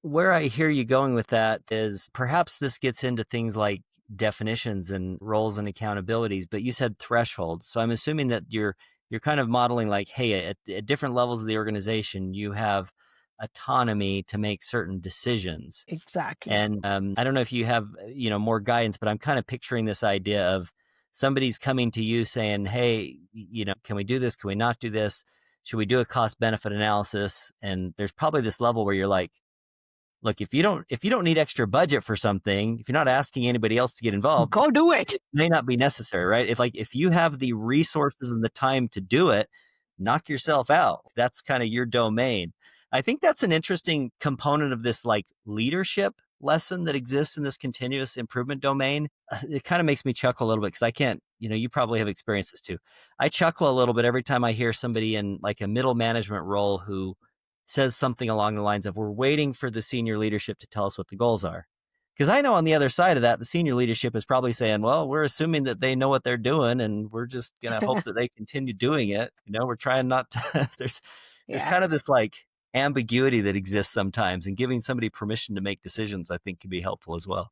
where I hear you going with that is perhaps this gets into things like definitions and roles and accountabilities, but you said thresholds. So I'm assuming that you're kind of modeling like, hey, at different levels of the organization, you have autonomy to make certain decisions. Exactly. And I don't know if you have, more guidance, but I'm kind of picturing this idea of somebody's coming to you saying, hey, can we do this? Can we not do this? Should we do a cost benefit analysis? And there's probably this level where you're like, look, if you don't need extra budget for something, if you're not asking anybody else to get involved, Go do it. it may not be necessary, right? If you have the resources and the time to do it, knock yourself out. That's kind of your domain. I think that's an interesting component of this like leadership lesson that exists in this continuous improvement domain. It kind of makes me chuckle a little bit because I can't, you probably have experienced this too. I chuckle a little bit every time I hear somebody in like a middle management role who says something along the lines of, we're waiting for the senior leadership to tell us what the goals are. Because I know on the other side of that, the senior leadership is probably saying, well, we're assuming that they know what they're doing and we're just going to hope that they continue doing it. We're trying not to, there's kind of this like ambiguity that exists sometimes, and giving somebody permission to make decisions, I think, can be helpful as well.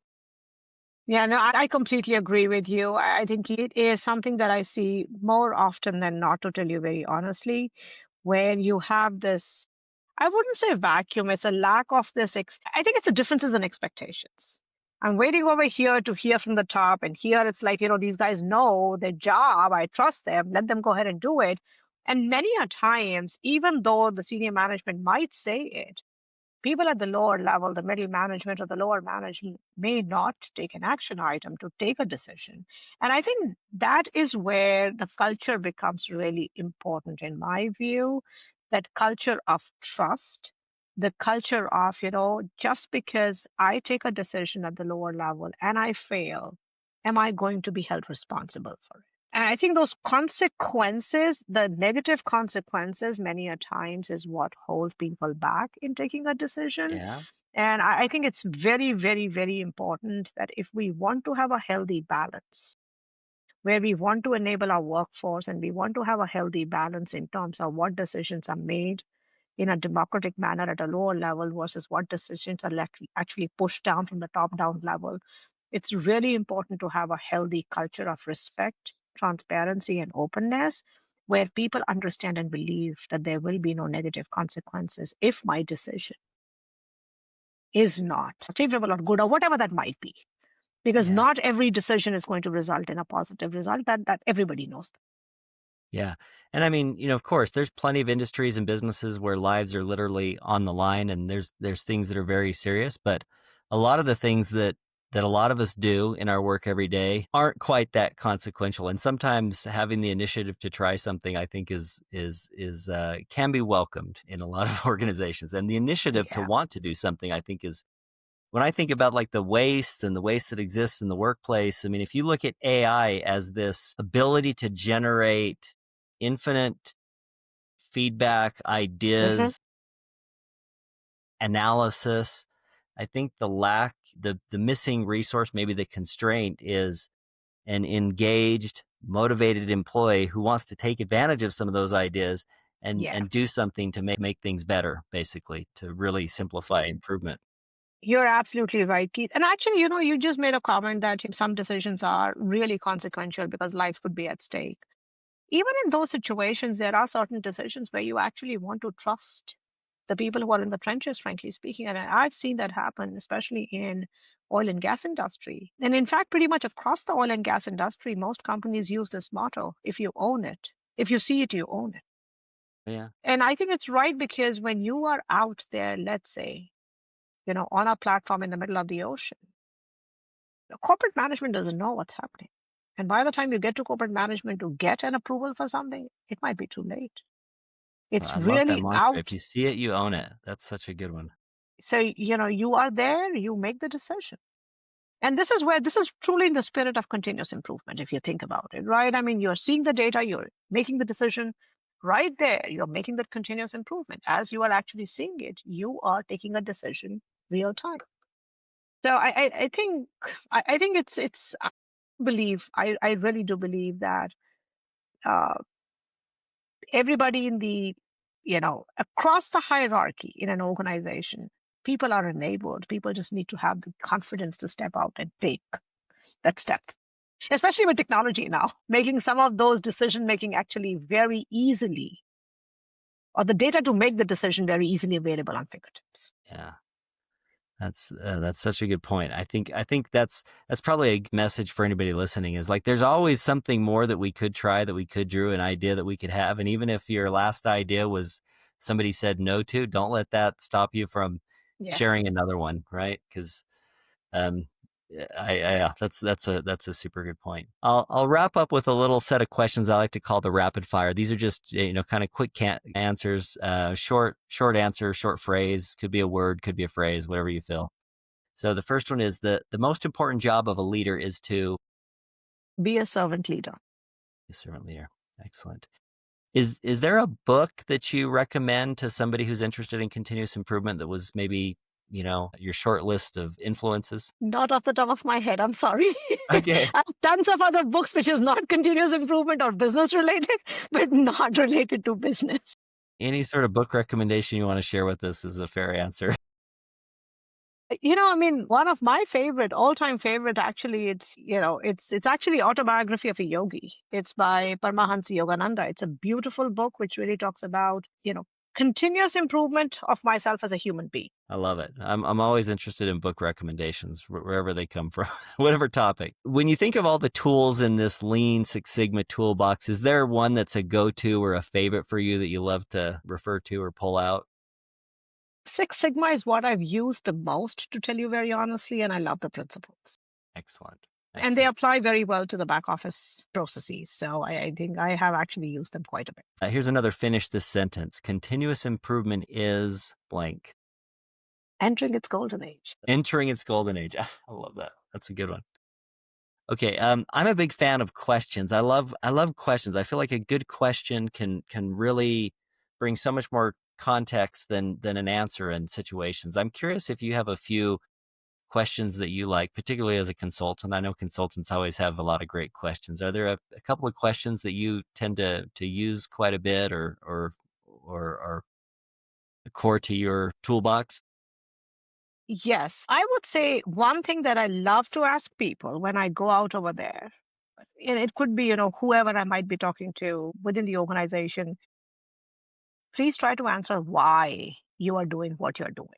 Yeah, no, I completely agree with you. I think it is something that I see more often than not, to tell you very honestly, where you have this, I wouldn't say vacuum, it's a lack of this. I think it's a differences in expectations. I'm waiting over here to hear from the top, and here it's like, these guys know their job. I trust them. Let them go ahead and do it. And many a times, even though the senior management might say it, people at the lower level, the middle management or the lower management, may not take an action item to take a decision. And I think that is where the culture becomes really important, in my view, that culture of trust, the culture of, just because I take a decision at the lower level and I fail, am I going to be held responsible for it? And I think those consequences, the negative consequences, many a times is what holds people back in taking a decision. Yeah. And I think it's very, very, very important that if we want to have a healthy balance, where we want to enable our workforce and we want to have a healthy balance in terms of what decisions are made in a democratic manner at a lower level versus what decisions are actually pushed down from the top down level, it's really important to have a healthy culture of respect, transparency, and openness, where people understand and believe that there will be no negative consequences if my decision is not favorable or good or whatever that might be. Because not every decision is going to result in a positive result. That everybody knows that. Yeah. And I mean, of course, there's plenty of industries and businesses where lives are literally on the line, and there's things that are very serious, but a lot of the things that a lot of us do in our work every day aren't quite that consequential. And sometimes having the initiative to try something, I think is can be welcomed in a lot of organizations. And the initiative to want to do something, I think, is, when I think about like the waste that exists in the workplace, I mean, if you look at AI as this ability to generate infinite feedback, ideas, analysis, I think the missing resource, maybe the constraint, is an engaged, motivated employee who wants to take advantage of some of those ideas and do something to make things better, basically, to really simplify improvement. You're absolutely right, Keith. And actually, you just made a comment that some decisions are really consequential because lives could be at stake. Even in those situations, there are certain decisions where you actually want to trust the people who are in the trenches, frankly speaking. And I've seen that happen, especially in oil and gas industry. And in fact, pretty much across the oil and gas industry, most companies use this motto: if you own it, if you see it, you own it. Yeah. And I think it's right, because when you are out there, let's say, on a platform in the middle of the ocean, corporate management doesn't know what's happening. And by the time you get to corporate management to get an approval for something, it might be too late. It's I love that really mantra. out. If you see it, you own it. That's such a good one. So, you are there, you make the decision. And this is truly in the spirit of continuous improvement, if you think about it, right? I mean, you're seeing the data, you're making the decision right there. You're making that continuous improvement. As you are actually seeing it, you are taking a decision real time. So I think I really do believe that uh, everybody in the across the hierarchy in an organization, people are enabled. People just need to have the confidence to step out and take that step, especially with technology now making some of those decision making actually very easily, or the data to make the decision very easily available on fingertips. Yeah. That's such a good point. I think that's probably a message for anybody listening, is like, there's always something more that we could try, that we could do, an idea that we could have. And even if your last idea was somebody said no to, don't let that stop you from Yeah. sharing another one, right? Because um, yeah, that's a super good point. I'll wrap up with a little set of questions I like to call the rapid fire. These are just kind of quick answers, short answer, short phrase. Could be a word, could be a phrase, whatever you feel. So the first one is the most important job of a leader is to Be a servant leader. be a servant leader. Excellent. Is there a book that you recommend to somebody who's interested in continuous improvement that was maybe, your short list of influences? Not off the top of my head, I'm sorry. Okay. I have tons of other books which is not continuous improvement or business related, but not related to business. Any sort of book recommendation you want to share with us is a fair answer. I mean, one of my favorite, all-time favorite, actually, it's actually autobiography of a yogi. It's by Paramahansa Yogananda. It's a beautiful book which really talks about, continuous improvement of myself as a human being. I love it. I'm always interested in book recommendations, wherever they come from, whatever topic. When you think of all the tools in this Lean Six Sigma toolbox, is there one that's a go-to or a favorite for you that you love to refer to or pull out? Six Sigma is what I've used the most, to tell you very honestly, and I love the principles. Excellent. And they Excellent. apply very well to the back office processes. So I think I have actually used them quite a bit. Here's another finish this sentence. Continuous improvement is blank. Entering its golden age. Entering its golden age. I love that. That's a good one. Okay, I'm a big fan of questions. I love questions. I feel like a good question can really bring so much more context than an answer in situations. I'm curious if you have a few questions that you like, particularly as a consultant. I know consultants always have a lot of great questions. Are there a couple of questions that you tend to use quite a bit or are core to your toolbox? Yes, I would say one thing that I love to ask people when I go out over there, and it could be, whoever I might be talking to within the organization, please try to answer why you are doing what you're doing.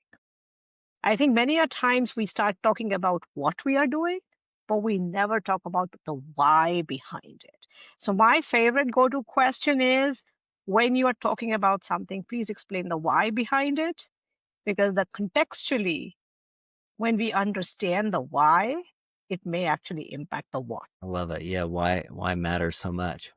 I think many a times we start talking about what we are doing, but we never talk about the why behind it. So my favorite go-to question is, when you are talking about something, please explain the why behind it, because the contextually, when we understand the why, it may actually impact the what. I love it. Yeah, why matters so much.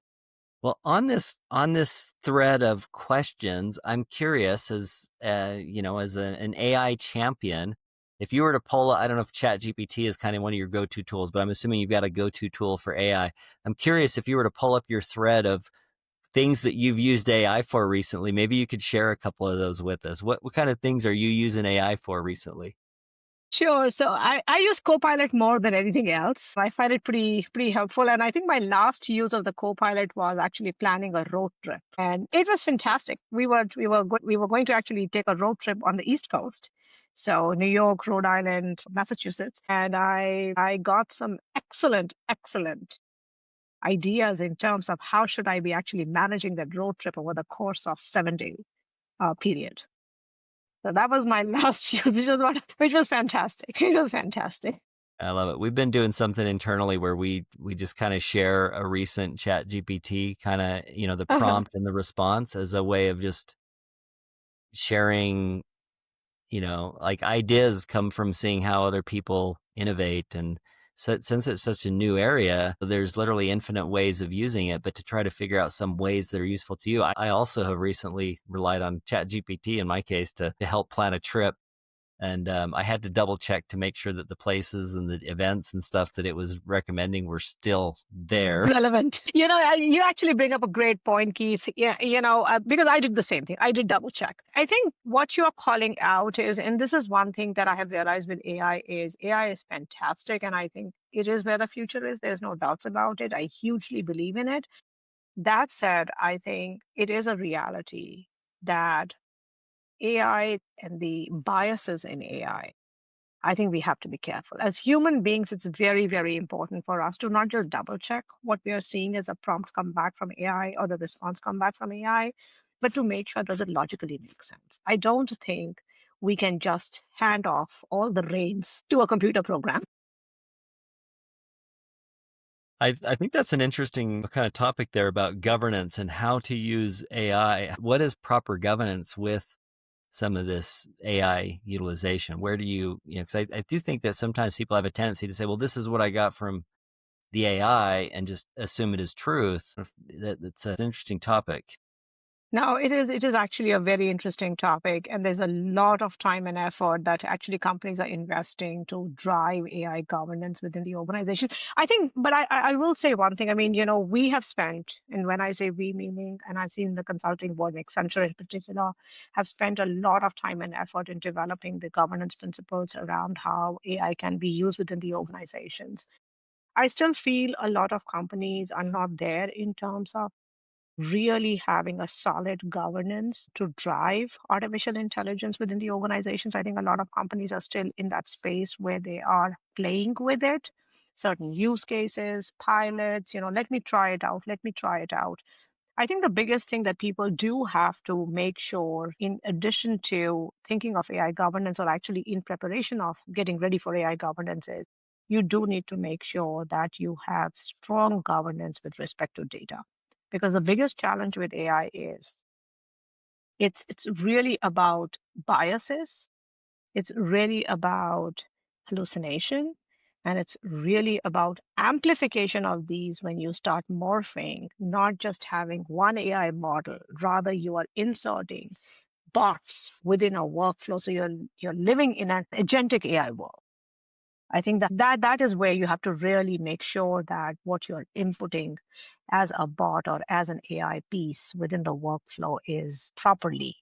Well, on this thread of questions, I'm curious, as as an AI champion, if you were to pull, I don't know if ChatGPT is kind of one of your go-to tools, but I'm assuming you've got a go-to tool for AI. I'm curious if you were to pull up your thread of things that you've used AI for recently, maybe you could share a couple of those with us. What kind of things are you using AI for recently? Sure. So I use Copilot more than anything else. I find it pretty helpful. And I think my last use of the Copilot was actually planning a road trip, and it was fantastic. We were going to actually take a road trip on the East Coast, so New York, Rhode Island, Massachusetts, and I got some excellent ideas in terms of how should I be actually managing that road trip over the course of 7 day period. So that was my last use, which was fantastic. It was fantastic. I love it. We've been doing something internally where we just kind of share a recent Chat GPT kind of, the Uh-huh. prompt and the response as a way of just sharing, like ideas come from seeing how other people innovate. And so, since it's such a new area, there's literally infinite ways of using it, but to try to figure out some ways that are useful to you. I also have recently relied on Chat GPT in my case to help plan a trip. And I had to double check to make sure that the places and the events and stuff that it was recommending were still there. Relevant. You actually bring up a great point, Keith. Yeah, because I did the same thing. I did double check. I think what you're calling out is, and this is one thing that I have realized with AI is fantastic. And I think it is where the future is. There's no doubts about it. I hugely believe in it. That said, I think it is a reality that AI and the biases in AI, I think we have to be careful. As human beings, it's very, very important for us to not just double check what we are seeing as a prompt come back from AI or the response come back from AI, but to make sure does it logically make sense. I don't think we can just hand off all the reins to a computer program. I think that's an interesting kind of topic there about governance and how to use AI. What is proper governance with some of this AI utilization? Where do because I do think that sometimes people have a tendency to say, well, this is what I got from the AI and just assume it is truth. That's an interesting topic. No, it is actually a very interesting topic, and there's a lot of time and effort that actually companies are investing to drive AI governance within the organization. I think, but I will say one thing. I mean, we have spent, and when I say we, meaning, and I've seen the consulting world, Accenture in particular, have spent a lot of time and effort in developing the governance principles around how AI can be used within the organizations. I still feel a lot of companies are not there in terms of really having a solid governance to drive artificial intelligence within the organizations. I think a lot of companies are still in that space where they are playing with it, certain use cases, pilots, let me try it out, let me try it out. I think the biggest thing that people do have to make sure, in addition to thinking of AI governance or actually in preparation of getting ready for AI governance, is you do need to make sure that you have strong governance with respect to data. Because the biggest challenge with AI is it's really about biases, it's really about hallucination, and it's really about amplification of these when you start morphing, not just having one AI model, rather you are inserting bots within a workflow. So you're living in an agentic AI world. I think that is where you have to really make sure that what you're inputting as a bot or as an AI piece within the workflow is properly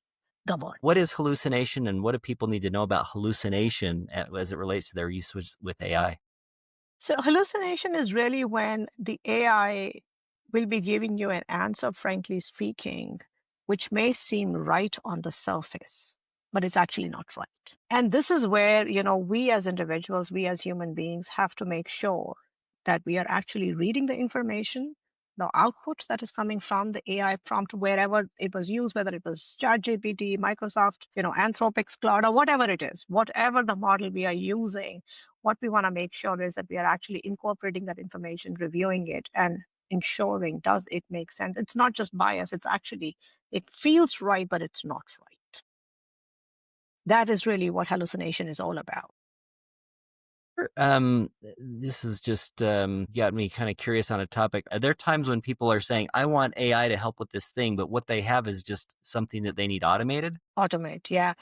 governed. What is hallucination, and what do people need to know about hallucination as it relates to their use with AI? So hallucination is really when the AI will be giving you an answer, frankly speaking, which may seem right on the surface, but it's actually not right. And this is where, we as individuals, we as human beings have to make sure that we are actually reading the information, the output that is coming from the AI prompt, wherever it was used, whether it was ChatGPT, Microsoft, Anthropic's Cloud, or whatever it is, whatever the model we are using, what we want to make sure is that we are actually incorporating that information, reviewing it, and ensuring does it make sense. It's not just bias, it's actually, it feels right, but it's not right. That is really what hallucination is all about. This is just got me kind of curious on a topic. Are there times when people are saying, I want AI to help with this thing, but what they have is just something that they need automated? Automate, yeah.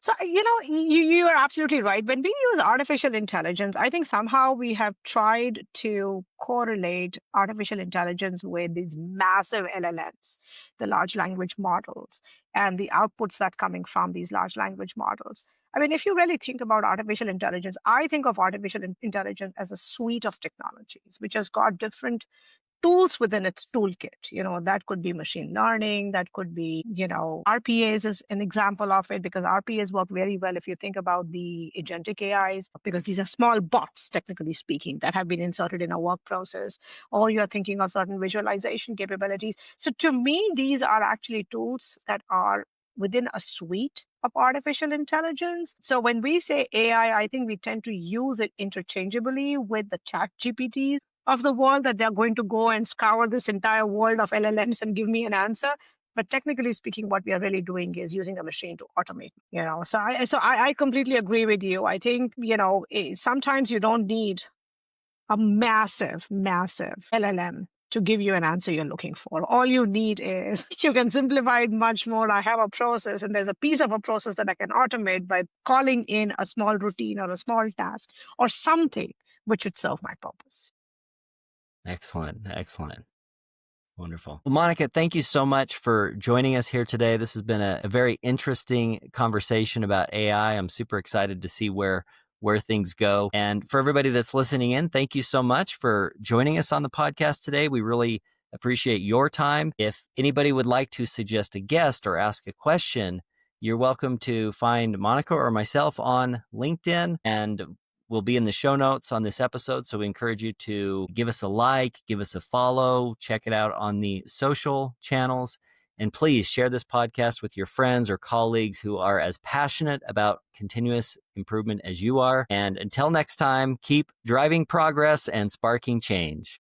So, you are absolutely right. When we use artificial intelligence, I think somehow we have tried to correlate artificial intelligence with these massive LLMs, the large language models, and the outputs that coming from these large language models. I mean, if you really think about artificial intelligence, I think of artificial intelligence as a suite of technologies, which has got different tools within its toolkit. That could be machine learning, that could be, RPAs is an example of it, because RPAs work very well if you think about the agentic AIs, because these are small bots, technically speaking, that have been inserted in a work process, or you're thinking of certain visualization capabilities. So to me, these are actually tools that are within a suite of artificial intelligence. So when we say AI, I think we tend to use it interchangeably with the chat GPTs of the world, that they're going to go and scour this entire world of LLMs and give me an answer. But technically speaking, what we are really doing is using a machine to automate. So I completely agree with you. I think sometimes you don't need a massive LLM to give you an answer you're looking for. All you need is you can simplify it much more. I have a process, and there's a piece of a process that I can automate by calling in a small routine or a small task or something which would serve my purpose. Excellent. Wonderful. Well, Monika, thank you so much for joining us here today. This has been a very interesting conversation about AI. I'm super excited to see where things go. And for everybody that's listening in, thank you so much for joining us on the podcast today. We really appreciate your time. If anybody would like to suggest a guest or ask a question, you're welcome to find Monika or myself on LinkedIn, and we'll be in the show notes on this episode. So we encourage you to give us a like, give us a follow, check it out on the social channels. And please share this podcast with your friends or colleagues who are as passionate about continuous improvement as you are. And until next time, keep driving progress and sparking change.